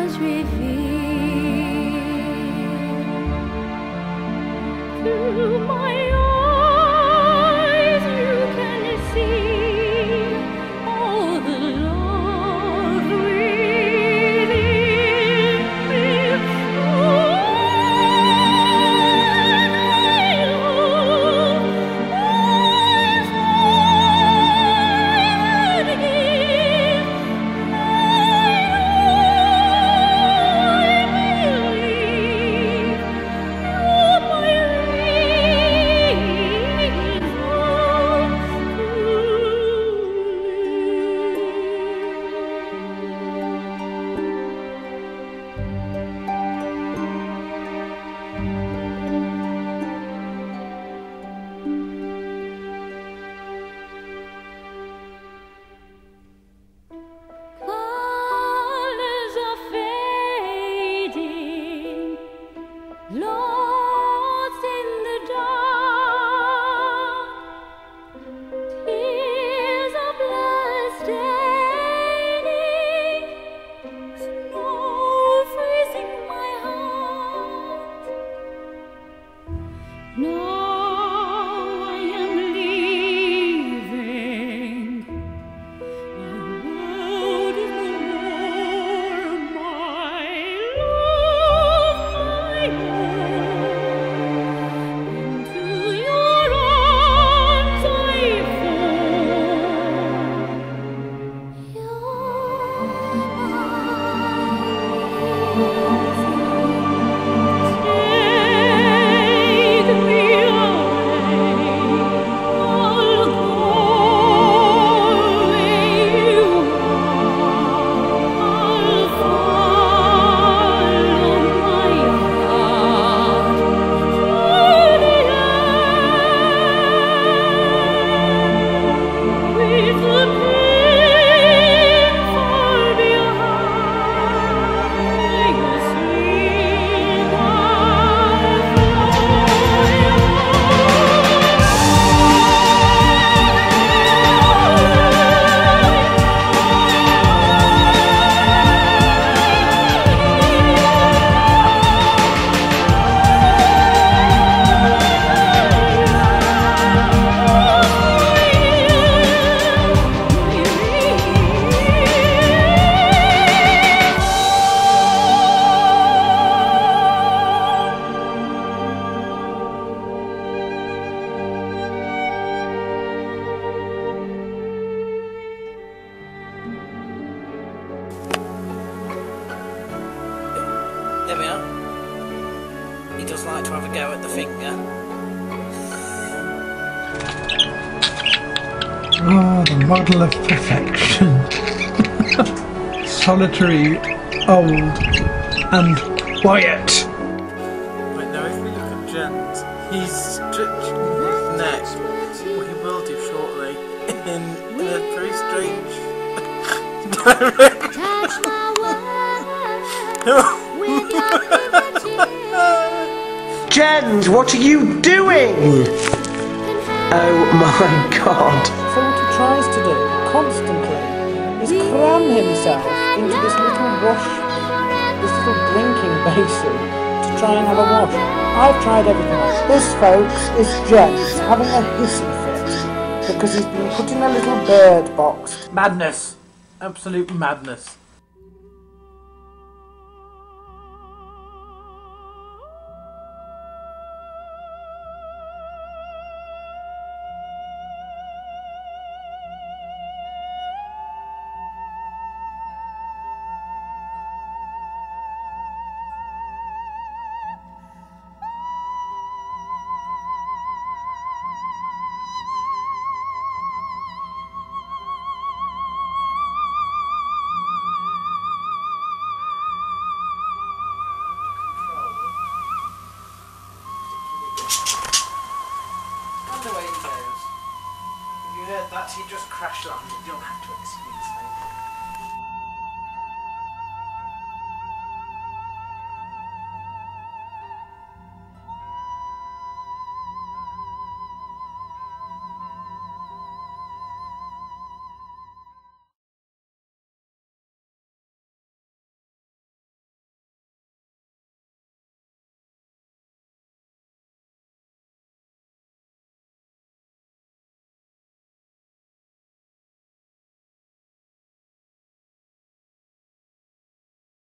was revealed through my eyes. You can see all the love within me. Colors are fading, lost in the dark. Tears of blood staining, snow freezing my heart. Now I am leaving. My world is no more my love, my own. Into your arms I fall. Your eyes take me away. I'll go where you are. I'll follow my heart through the air, with the pain far behind. Asleep I'll There we are. He does like to have a go at the finger. Ah, the model of perfection. Solitary, old, and quiet. Right now, if we look at Jens, he's stretching his neck, what he will do shortly, in a very strange direction. Jens, what are you doing? Oh my god. So what he tries to do constantly is cram himself into this little drinking basin to try and have a wash. I've tried everything else. This, folks, is Jens having a hissy fit because he's been put in a little bird box. Madness. Absolute madness. Wonder where he goes. If you heard that, he just crash landed. You'll have